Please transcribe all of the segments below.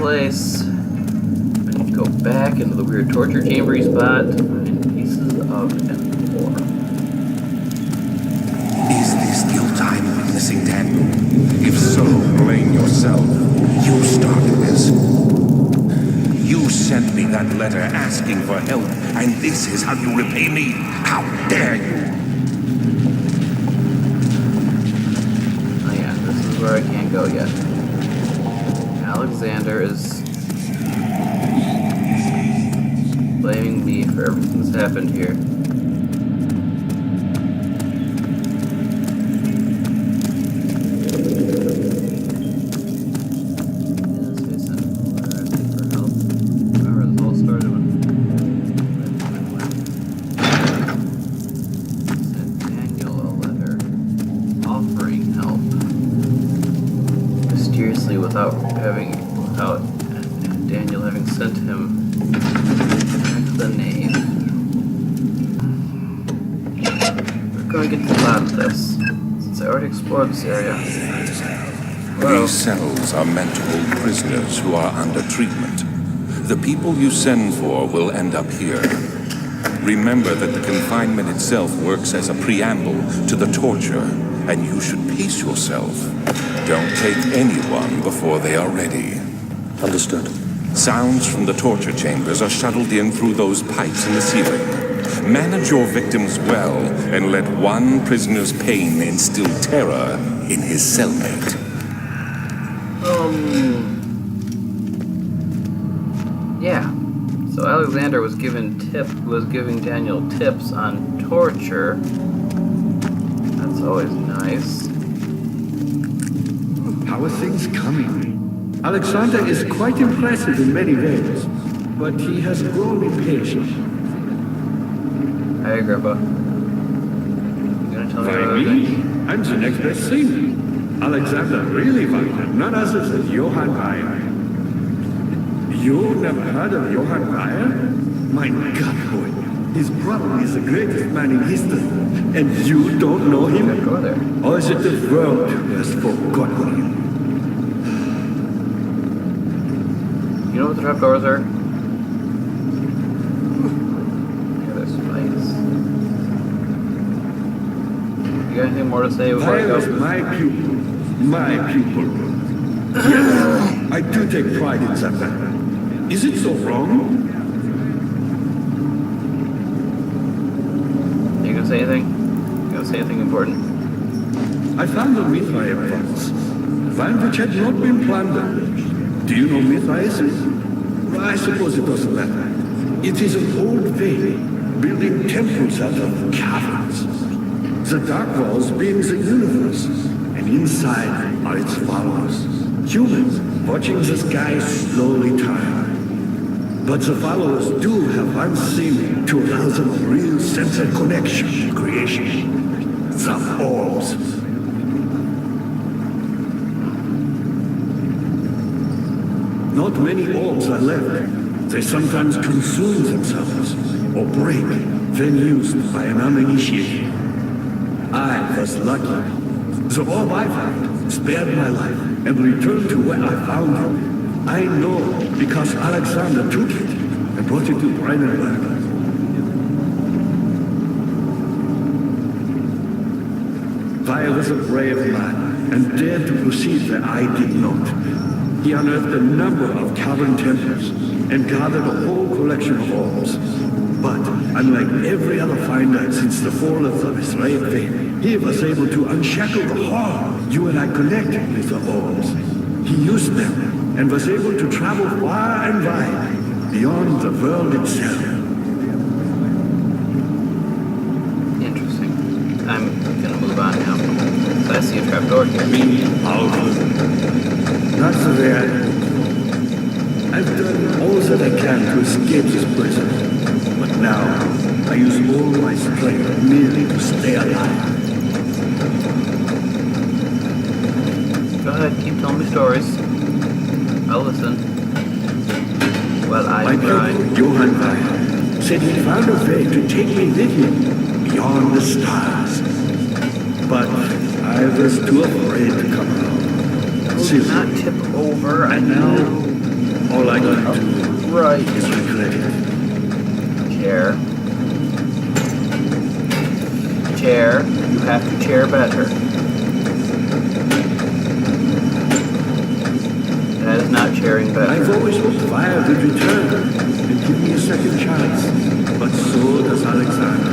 place. I need to go back into the weird torture chamber spot to find pieces of M4. Is this guilt I'm witnessing, Daniel? If so, blame yourself. You started this. You sent me that letter asking for help, and this is how you repay me? How dare you? Oh yeah, this is where I can't go yet. Alexander is blaming me for everything that's happened here. Without Daniel having sent him the name. We're going to get to the bottom of this, since I already explored this area. These cells are meant to hold prisoners who are under treatment. The people you send for will end up here. Remember that the confinement itself works as a preamble to the torture, and you should pace yourself. Don't take anyone before they are ready. Understood. Sounds from the torture chambers are shuttled in through those pipes in the ceiling. Manage your victims well, and let one prisoner's pain instill terror in his cellmate. Yeah. So Alexander was giving Daniel tips on torture. That's always nice. How are things coming? Alexander is quite impressive in many ways, but he has grown impatient. Hi, Agrippa. You gonna tell me By about me? everything? I'm the next best thing. Alexander really wanted none other than Johann Weyer. You never heard of Johann Weyer? My God, boy. He's probably the greatest man in history. And you don't know him? Go there. Or is it the world who has forgotten him? You know what the trapdoors are? Yeah, there's spikes. You got anything more to say before I Weyer go? is my pupil. My pupil. Yes, I do take pride in that fact. Is it so wrong? You gonna say anything? You gonna say anything important? I found a Mithraeum once, one which had not been plundered. Do you know Mithraism? Well, I suppose it doesn't matter. It is an old way, building temples out of caverns. The dark walls being the universe, and inside are its followers. Humans watching the sky slowly turn. But the followers do have one thing to allow them a real sense of connection to creation. The orbs. Not many orbs are left. They sometimes consume themselves, or break, when used by an uninitiated. I was lucky. The orb I found spared my life and returned to where I found it. I know because Alexander took it and brought it to Brennenburg. Weyer was a brave man and dared to proceed where I did not. He unearthed a number of cavern temples and gathered a whole collection of orbs. But unlike every other finder since the fall of the Israel faith, he was able to unshackle the horror you and I connected with the orbs. He used them and was able to travel far and wide, beyond the world itself. Interesting. I'm gonna move on now. So I see a trapdoor here. Powerful. Not so bad. I've done all that I can to escape this prison. But now, I use all my strength merely to stay alive. Go ahead, keep telling me stories. I'll listen. Well, I My tried. pupil, Johann Weyer, said he found a way to take me with him beyond the stars. But I was too afraid to come along. Do not tip over, I know. right. is regretted. Chair. Chair. You have to chair better. That is not chairing better. I've always hoped Fire would return and give me a second chance. But so does Alexander.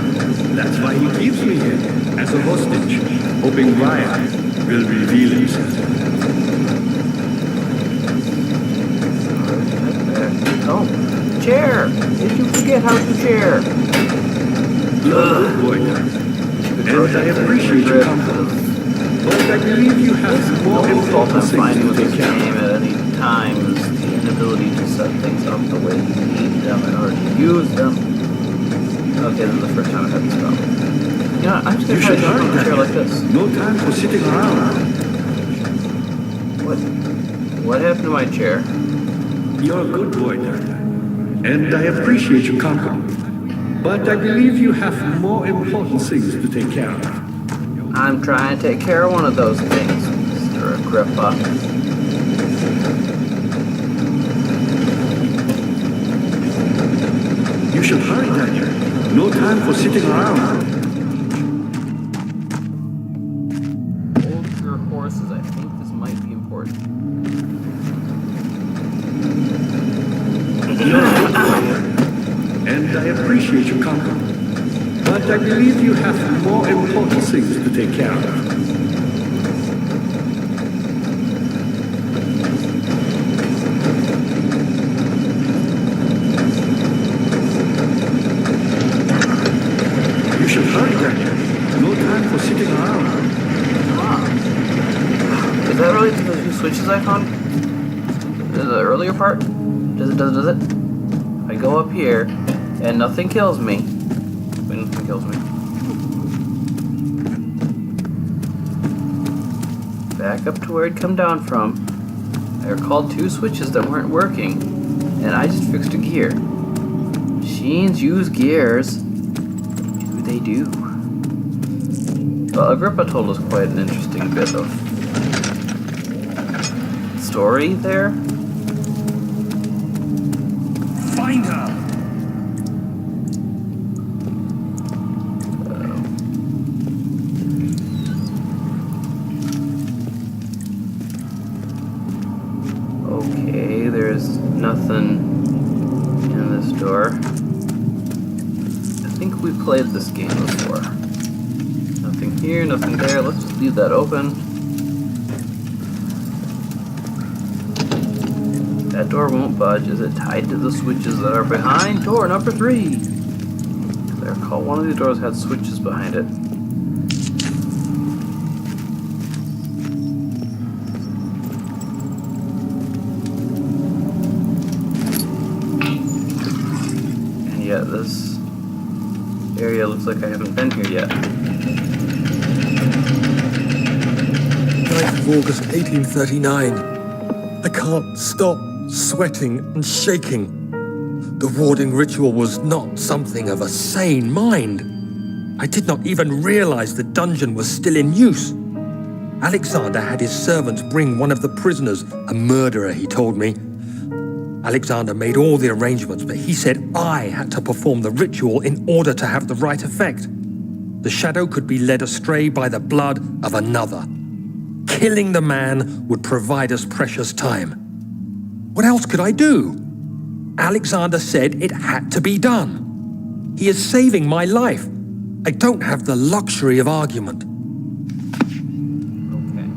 That's why he keeps me here, as a hostage, hoping Fire will reveal himself. Oh, chair! Did you forget how to chair? You're a good boy now, and I appreciate your company. But I believe you have more The fault important I'm things finding to with take this care game of. at any time is the inability to set things up the way you need them in order to use them. Okay, this is the first time I've had this problem. You know, I'm just You gonna try should to jump on a hurry, chair like this. No time for sitting around. What happened to my chair? You're a good boy, Dada, and I appreciate your company. But I believe you have more important things to take care of. I'm trying to take care of one of those things, Mr. Agrippa. You should hurry, Daniel. No time for sitting around. Hold your horses, I think this might be important. You're a good boy, and I appreciate your company. But I believe you have more important things to take care of. You should hurry, Daniel. No time for sitting around. Is that really the two switches I found? The earlier part? Does it? I go up here, and nothing kills me. Wait, nothing kills me. Back up to where I'd come down from. I recalled two switches that weren't working, and I just fixed a gear. Machines use gears. What do they do? Well, Agrippa told us quite an interesting bit of story there. Find her! Okay, there's nothing in this door. I think we played this game before. Nothing here, nothing there. Let's just leave that open. That door won't budge. Is it tied to the switches that are behind door number 3? I recall one of these doors had switches behind it. And yet this area looks like I haven't been here yet. 9th of August 1839. I can't stop sweating and shaking. The warding ritual was not something of a sane mind. I did not even realize the dungeon was still in use. Alexander had his servants bring one of the prisoners, a murderer, he told me. Alexander made all the arrangements, but he said I had to perform the ritual in order to have the right effect. The shadow could be led astray by the blood of another. Killing the man would provide us precious time. What else could I do? Alexander said it had to be done. He is saving my life. I don't have the luxury of argument. Okay.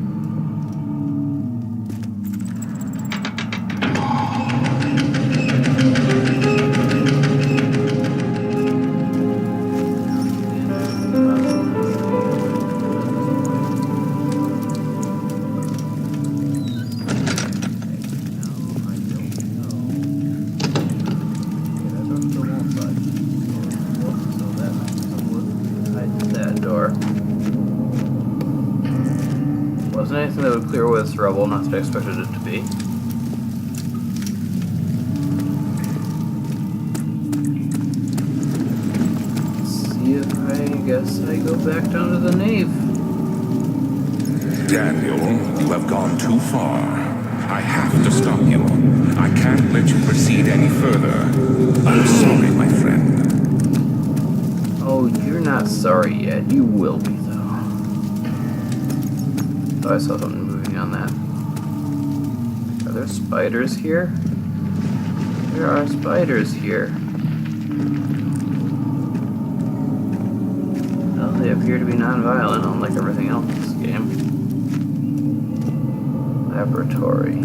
Wasn't anything that would clear away this rubble, not that I expected it to be. Let's see if I guess I go back down to the nave. Daniel, you have gone too far. I have to stop you. I can't let you proceed any further. I'm sorry, my friend. Oh, you're not sorry yet. You will be, though. Oh, I saw something moving on that. Are there spiders here? There are spiders here. Well, they appear to be non-violent, unlike everything else in this game. Laboratory.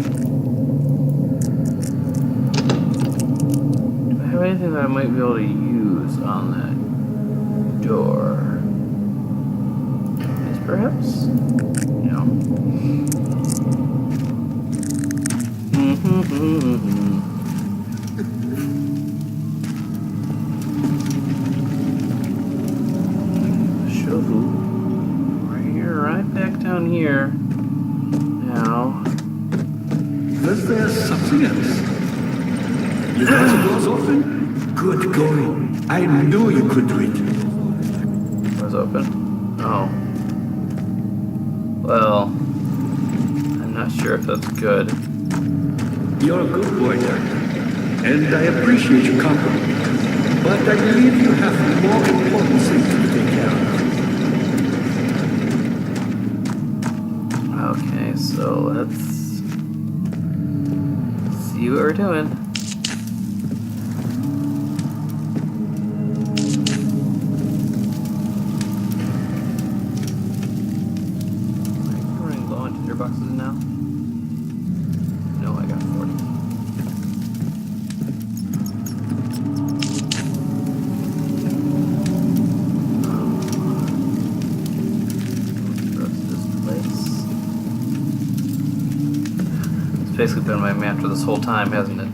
Do I have anything that I might be able to use on that door? Yes, perhaps? No. Shovel. We're right back down here. Now. Was there something else? You got the doors open? Good going. I knew you could do it. Doors open. Oh. Well, I'm not sure if that's good. You're a good boy, Doctor. And I appreciate your compliment. But I believe you have more important things to take care of. Okay, so let's see what we're doing. Are you running low on tinder boxes now? No, I got 40. It's basically been my mantra this whole time, hasn't it?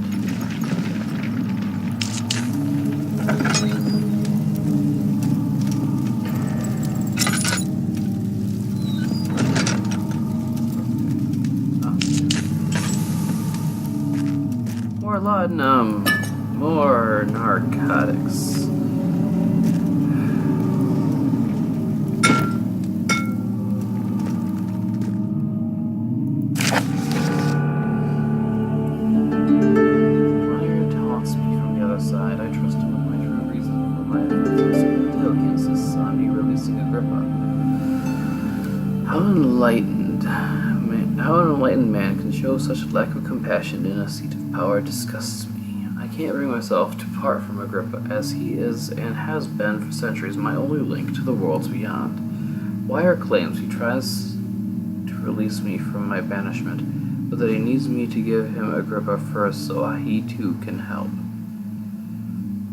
More laudanum. More narcotics. How an enlightened man can show such lack of compassion in a seat of power disgusts me. I can't bring myself to part from Agrippa, as he is and has been for centuries my only link to the worlds beyond. Wire claims he tries to release me from my banishment, but that he needs me to give him Agrippa first so he too can help.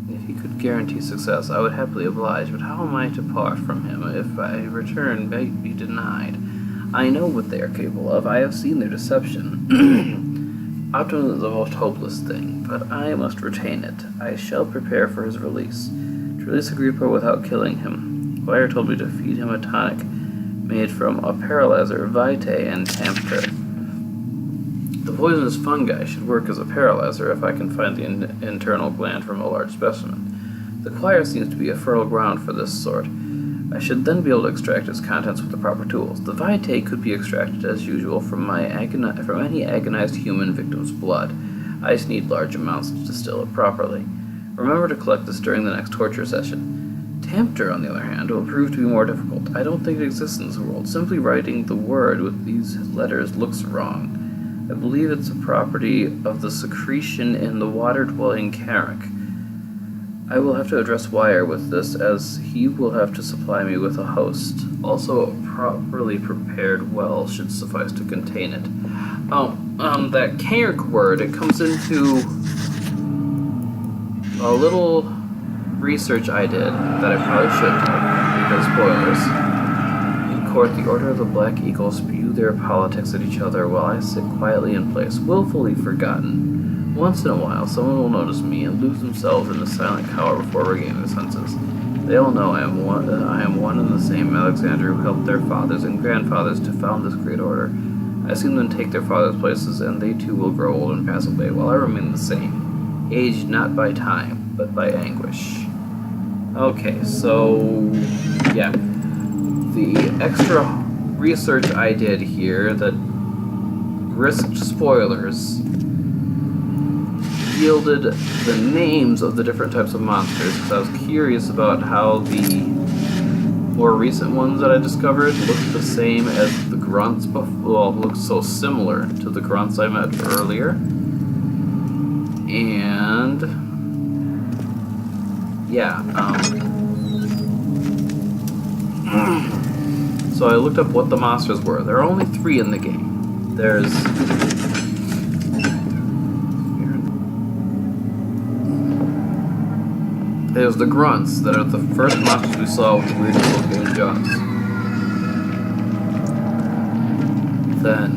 If he could guarantee success, I would happily oblige, but how am I to part from him if I return may be denied? I know what they are capable of. I have seen their deception. Optimism is the most hopeless thing, but I must retain it. I shall prepare for his release. To release Agrippa without killing him. Wire told me to feed him a tonic made from a paralyzer, vitae, and tamper. The poisonous fungi should work as a paralyzer if I can find the internal gland from a large specimen. The choir seems to be a fertile ground for this sort. I should then be able to extract its contents with the proper tools. The vitae could be extracted as usual from any agonized human victim's blood. I just need large amounts to distill it properly. Remember to collect this during the next torture session. Tamper, on the other hand, will prove to be more difficult. I don't think it exists in this world. Simply writing the word with these letters looks wrong. I believe it's a property of the secretion in the water-dwelling carrick. I will have to address Wire with this, as he will have to supply me with a host. Also, a properly prepared well should suffice to contain it. That carrick word, it comes into a little research I did that I probably shouldn't have, because spoilers. In court, the Order of the Black Eagle spew their politics at each other while I sit quietly in place, willfully forgotten. Once in a while, someone will notice me and lose themselves in a silent cower before regaining their senses. They all know I am one and the same Alexander who helped their fathers and grandfathers to found this great order. I see them take their fathers' places, and they too will grow old and pass away, while I remain the same, aged not by time, but by anguish. Okay, so yeah, the extra research I did here that risked spoilers yielded the names of the different types of monsters, because I was curious about how the more recent ones that I discovered looked the same as the grunts well, looked so similar to the grunts I met earlier. And yeah, so I looked up what the monsters were. There are only 3 in the game. There's the grunts that are the first monsters we saw with the weirdest looking guns. Then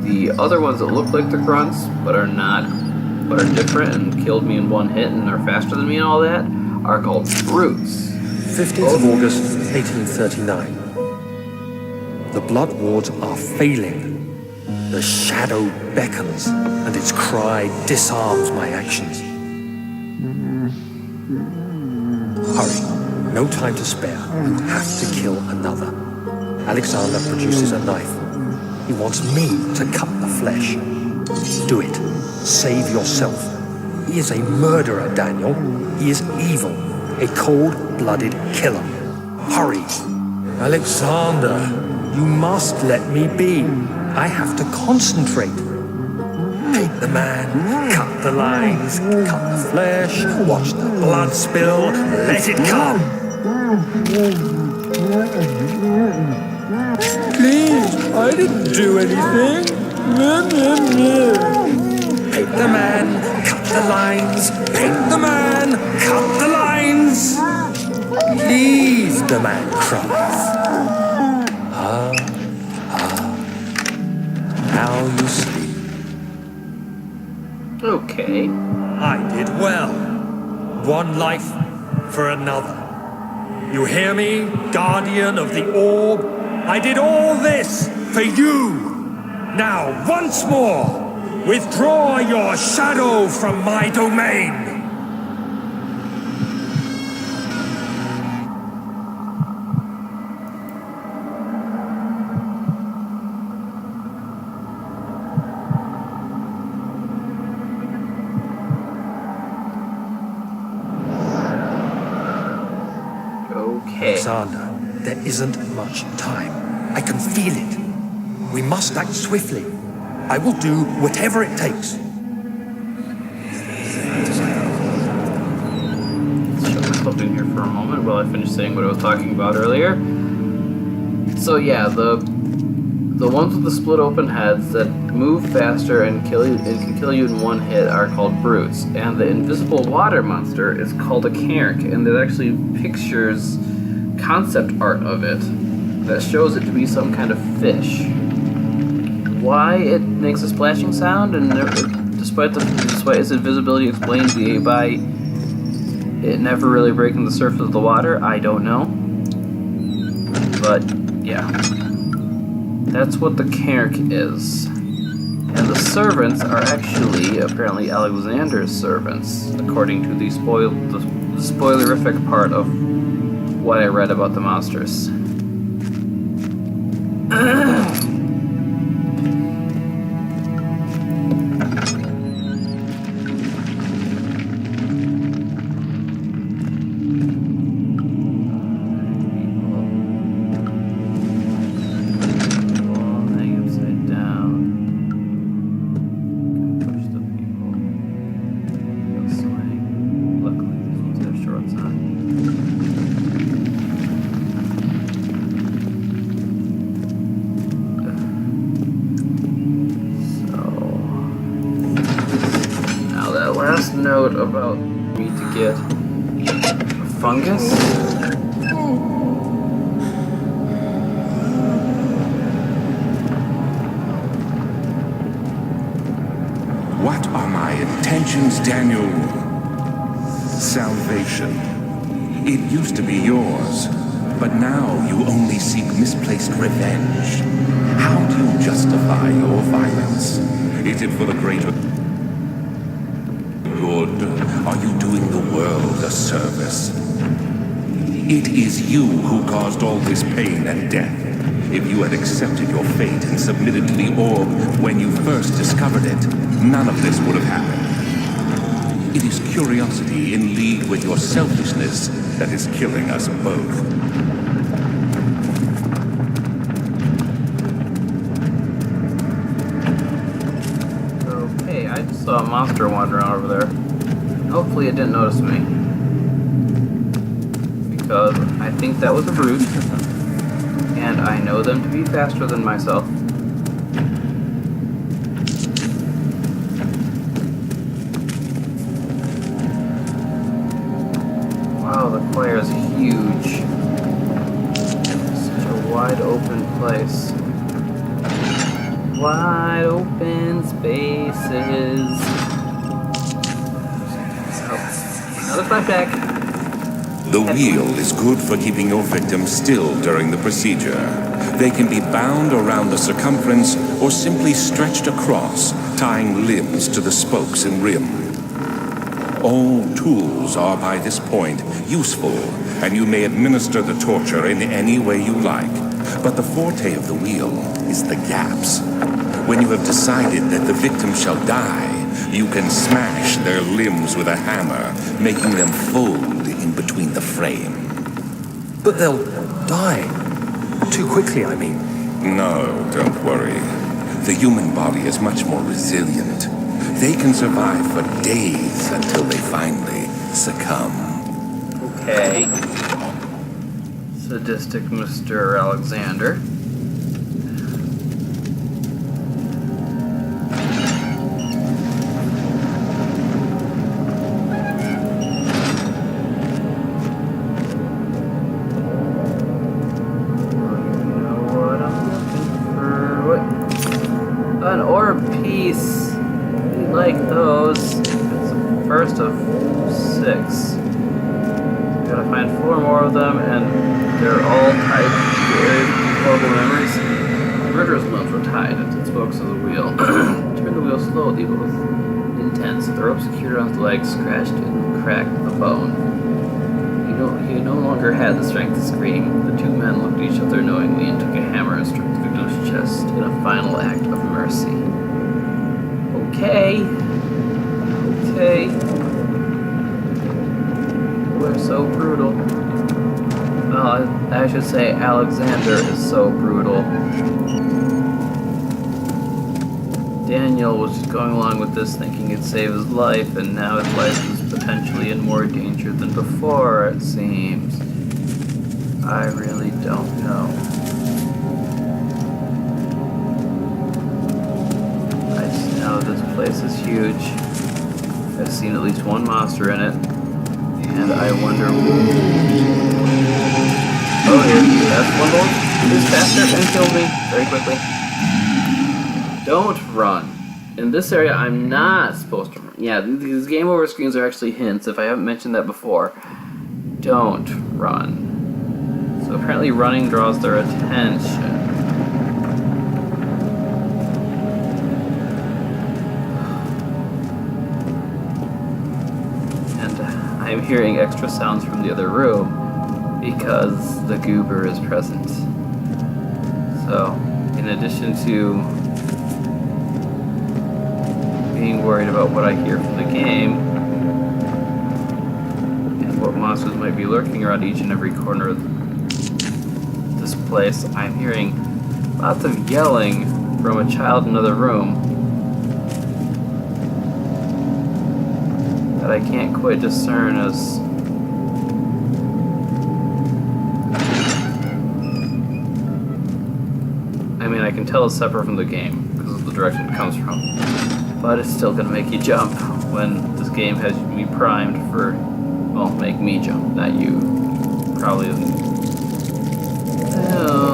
the other ones that look like the grunts but are not, but are different and killed me in one hit and are faster than me and all that, are called brutes. 15th of August, 1839. The blood wards are failing. The shadow beckons, and its cry disarms my actions. Hurry. No time to spare. You have to kill another. Alexander produces a knife. He wants me to cut the flesh. Do it. Save yourself. He is a murderer, Daniel. He is evil. A cold-blooded killer. Hurry. Alexander, you must let me be. I have to concentrate. Take the man, cut the lines, cut the flesh, watch the blood spill, let it come. Please, I didn't do anything. Paint the man, cut the lines, paint the man, cut the lines. Please, the man cries. Now you sleep. Okay. I did well. One life for another. You hear me, guardian of the orb? I did all this for you. Now, once more, withdraw your shadow from my domain. Alexander, there isn't much time. I can feel it. We must act swiftly. I will do whatever it takes. Let's shut myself in here for a moment while I finish saying what I was talking about earlier. So yeah, the ones with the split open heads that move faster and can kill you in one hit are called brutes. And the invisible water monster is called a cairn, and there's actually pictures, concept art of it that shows it to be some kind of fish. Why it makes a splashing sound, and despite its invisibility explained by it never really breaking the surface of the water, I don't know. But yeah, that's what the cairn is. And the servants are actually apparently Alexander's servants, according to the spoilerific part of what I read about the monsters. Note about me to get a fungus. What are my intentions, Daniel? Salvation. It used to be yours, but now you only seek misplaced revenge. How do you justify your violence? Is it for the greater good? Are you doing the world a service? It is you who caused all this pain and death. If you had accepted your fate and submitted to the orb when you first discovered it, none of this would have happened. It is curiosity in league with your selfishness that is killing us both. Okay, I just saw a monster wandering around over there. Hopefully it didn't notice me. Because I think that was a brute. And I know them to be faster than myself. Wow, the choir is huge. Such a wide open place. Wide open spaces. So, another flashback. The wheel is good for keeping your victim still during the procedure. They can be bound around the circumference or simply stretched across, tying limbs to the spokes and rim. All tools are by this point useful, and you may administer the torture in any way you like. But the forte of the wheel is the gaps. When you have decided that the victim shall die, you can smash their limbs with a hammer, making them fold in between the frame. But they'll die. Too quickly, I mean. No, don't worry. The human body is much more resilient. They can survive for days until they finally succumb. Okay. Sadistic Mr. Alexander. An orb piece. We like those. It's the first of 6. Gotta find 4 more of them, and they're all tied to very horrible memories. Murderous ones were tied to the spokes of the wheel. Turn the wheel slowly but with intense. The rope secured around his legs scratched and cracked the bone. He no longer had the strength to scream. The 2 men looked at each other knowingly and took a hammer and struck the victim's chest in a final act of mercy. Okay. We're so brutal. Well, I should say Alexander is so brutal. Daniel was just going along with this thinking it'd save his life, and now his life is potentially in more danger than before, it seems. I really don't know. I just know this place is huge. I've seen at least one monster in it, and I wonder... Oh, here, that's one more. Who's faster and killed me very quickly. Don't run. In this area, I'm not supposed to run. Yeah, these game over screens are actually hints, if I haven't mentioned that before. Don't run. So apparently running draws their attention. And I'm hearing extra sounds from the other room because the goober is present. So, in addition to being worried about what I hear from the game and what monsters might be lurking around each and every corner of this place, I'm hearing lots of yelling from a child in another room that I can't quite discern as I mean, I can tell it's separate from the game because of the direction it comes from. But it's still gonna make you jump when this game has me primed for, well, make me jump, not you. Probably isn't. Oh,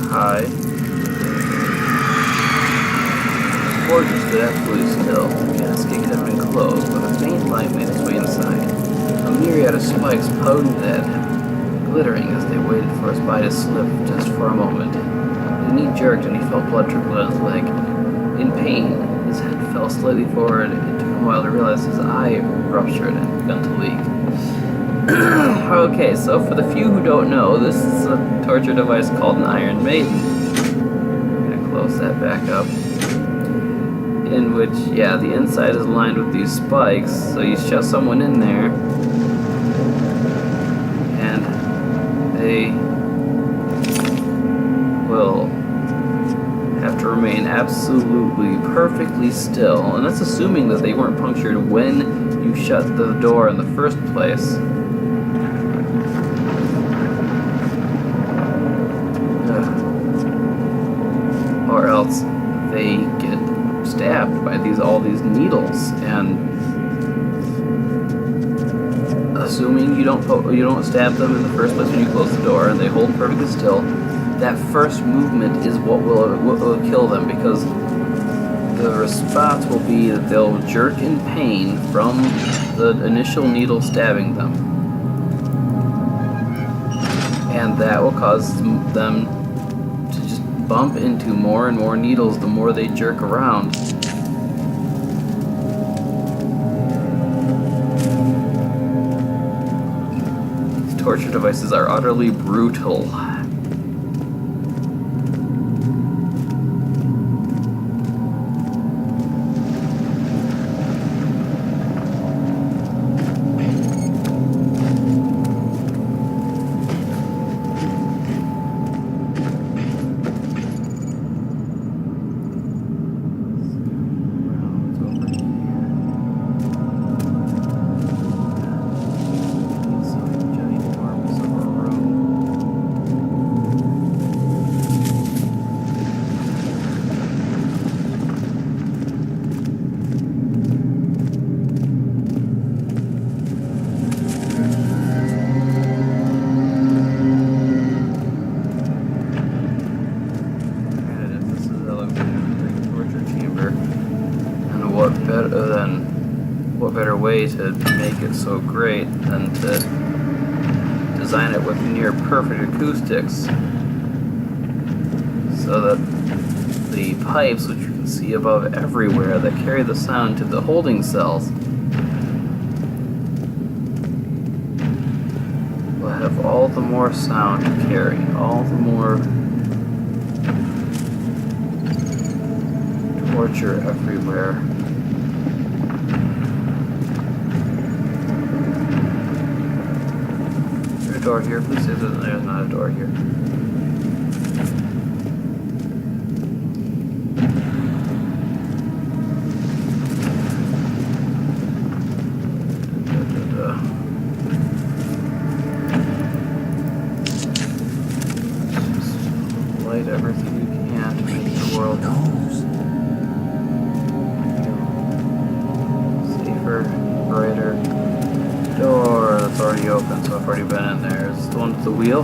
hi. The fortress stood absolutely still. The gas gate had been closed, but a faint light made its way inside. A myriad of spikes potent at him, glittering as they waited for his body to slip just for a moment. The knee jerked and he felt blood trickle down his leg. In pain, his head fell slightly forward. It took him a while to realize his eye ruptured and begun to leak. Okay, so for the few who don't know, this is a torture device called an Iron Maiden. I'm gonna close that back up. In which, yeah, the inside is lined with these spikes, so you shove someone in there, and they will have to remain absolutely perfectly still, and that's assuming that they weren't punctured when you shut the door in the first place. Or else they get stabbed by all these needles, and assuming you don't stab them in the first place when you close the door and they hold perfectly still, that first movement is what will kill them, because the response will be that they'll jerk in pain from the initial needle stabbing them, and that will cause them to just bump into more and more needles the more they jerk around. These torture devices are utterly brutal. What better way to make it so great than to design it with near perfect acoustics, so that the pipes, which you can see above everywhere, that carry the sound to the holding cells, will have all the more sound to carry, all the more torture everywhere. Door here, please say that there's not a door here. Just light everything you can to make the world safer, brighter. Door that's already open, so I've already been in there. Is this the one with the wheel?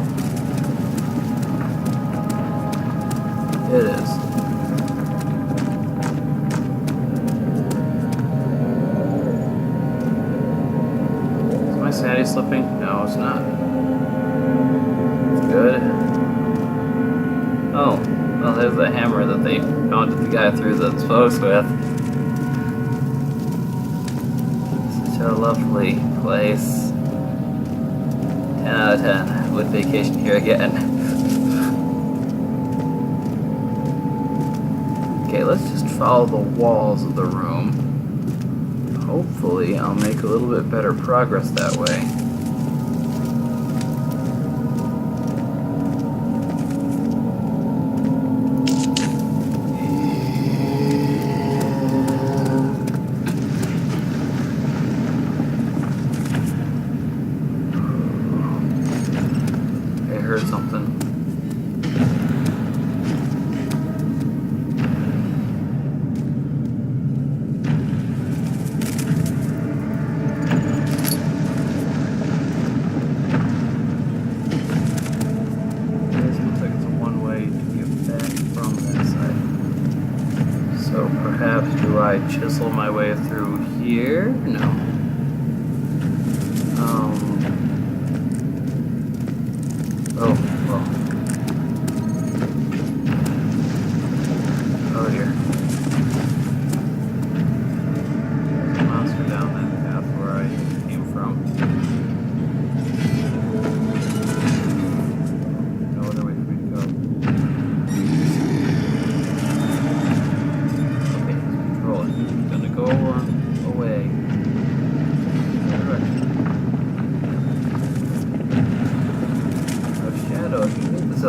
It is. Is my sanity slipping? No, it's not. It's good. Oh, well, there's the hammer that they mounted the guy through the spokes with. Such a lovely place. 10 out of 10 with vacation here again. Okay, let's just follow the walls of the room. Hopefully I'll make a little bit better progress that way. Chisel my way through here? No. Oh, well. Oh dear. There's a monster down that path where I came from.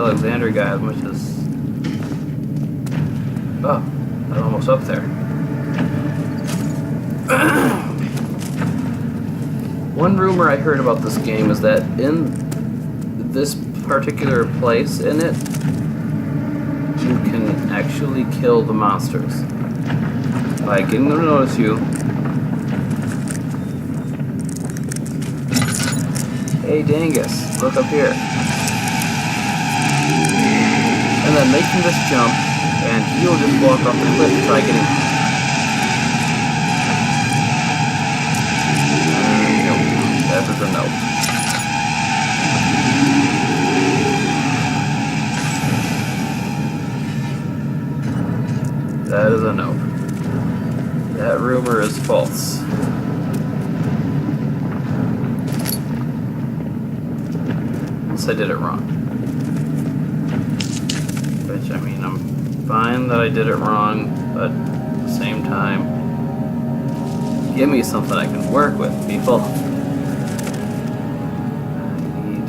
Alexander guy as much as... Oh, I'm almost up there. One rumor I heard about this game is that in this particular place in it, you can actually kill the monsters by getting them to notice you. Hey Dangus, look up here. And then making this jump, and he'll just walk off the cliff and try getting... Nope. That is a nope. That is a nope. That rumor is false. Unless I did it wrong. Which, I mean, I'm fine that I did it wrong, but at the same time, give me something I can work with, people. I need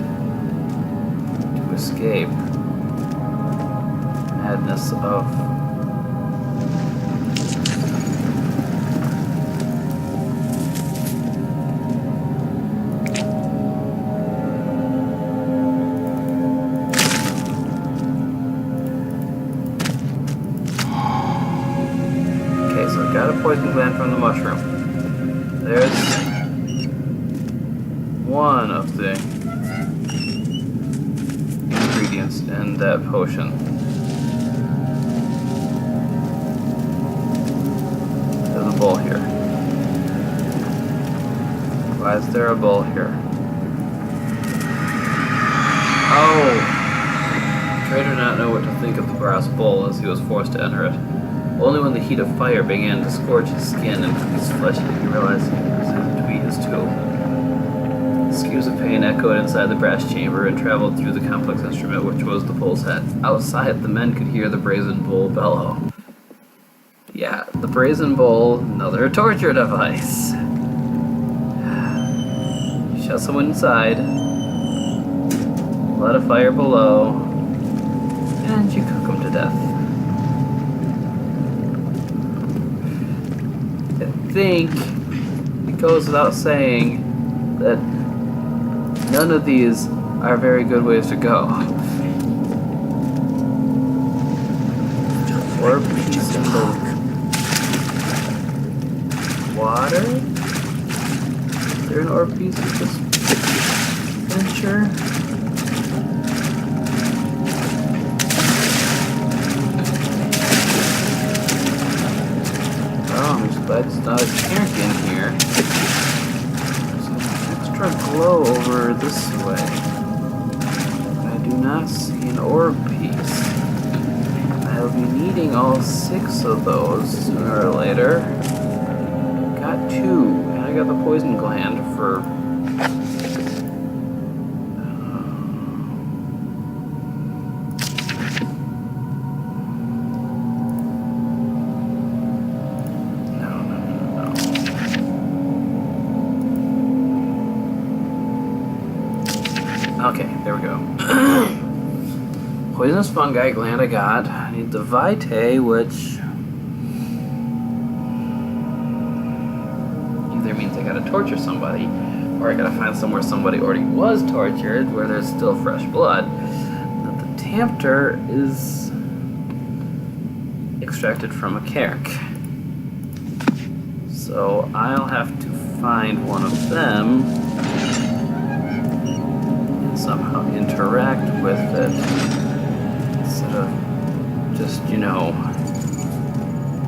to escape madness of... Got a poison gland from the mushroom. There's one of the ingredients in that potion. There's a bowl here. Why is there a bowl here? Oh! Trader did not know what to think of the brass bowl as he was forced to enter it. Only when the heat of fire began to scorch his skin and his flesh did he realize he was to eat his tool. Screams of pain echoed inside the brass chamber and traveled through the complex instrument which was the bull's head. Outside, the men could hear the brazen bull bellow. Yeah, the brazen bull, another torture device. Shut someone inside, light a fire below, and you cook them to death. I think it goes without saying that none of these are very good ways to go. Or piece in the water? Is there an orb piece of this venture? Oh, I'm just glad it's not a tank in here. There's an extra glow over this way. I do not see an orb piece. I'll be needing all 6 of those sooner or later. Got 2, and I got the poison gland for... Okay, there we go. Poisonous fungi gland I got. I need the vitae, which either means I gotta torture somebody, or I gotta find somewhere somebody already was tortured, where there's still fresh blood. But the Tempter is extracted from a Carrick. So I'll have to find one of them somehow interact with it instead of just, you know,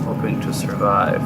hoping to survive.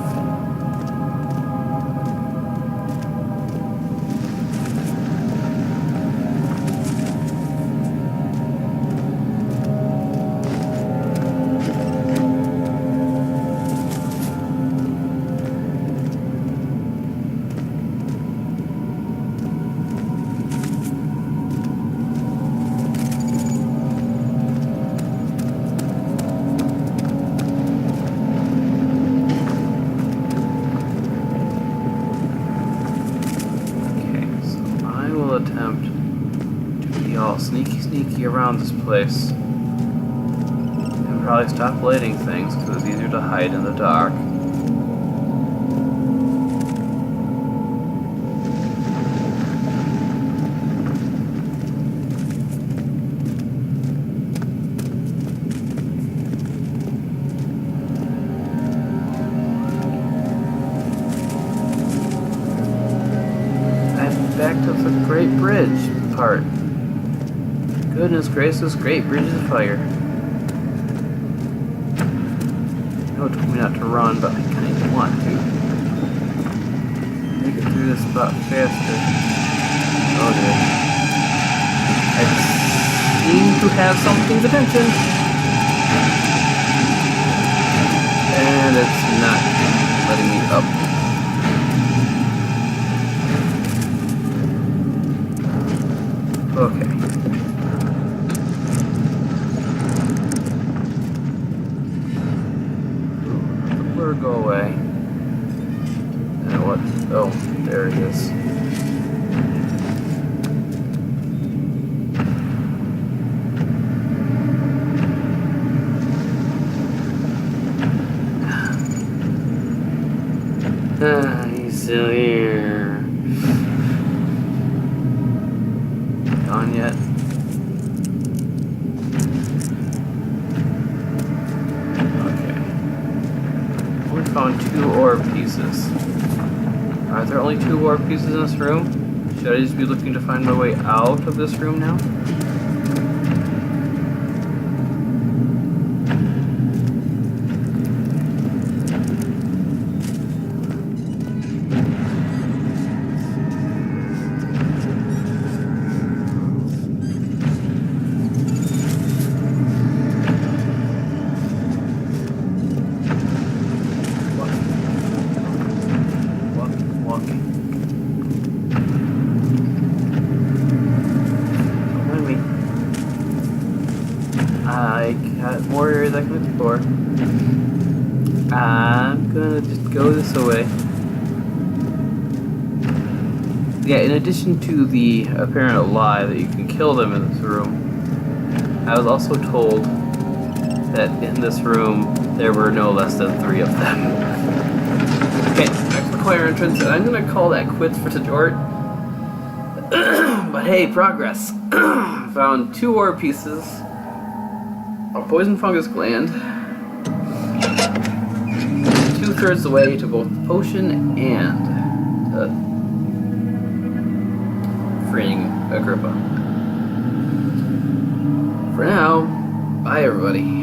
Attempt to be all sneaky around this place. probably stop lighting things because it's easier to hide in the dark. I'm back to the Great Bridge part. Goodness gracious, Great Bridge of Fire. I know it told me not to run, but I kind of want to. Make it through this spot faster. Oh dear. I seem to have something's attention. And it's not letting me up. Okay. Go away. And what? Oh, there he is. He's still here. Gone yet? Found 2 orb pieces. Are there only 2 orb pieces in this room? Should I just be looking to find my way out of this room now? I got more areas I can explore. I'm gonna just go this way. Yeah, in addition to the apparent lie that you can kill them in this room, I was also told that in this room there were no less than 3 of them. Okay, back to the choir entrance, and I'm gonna call that quits for short. But hey, progress. Found 2 orb pieces, a poison fungus gland, 2/3 the way to both potion and freeing Agrippa. For now, bye everybody.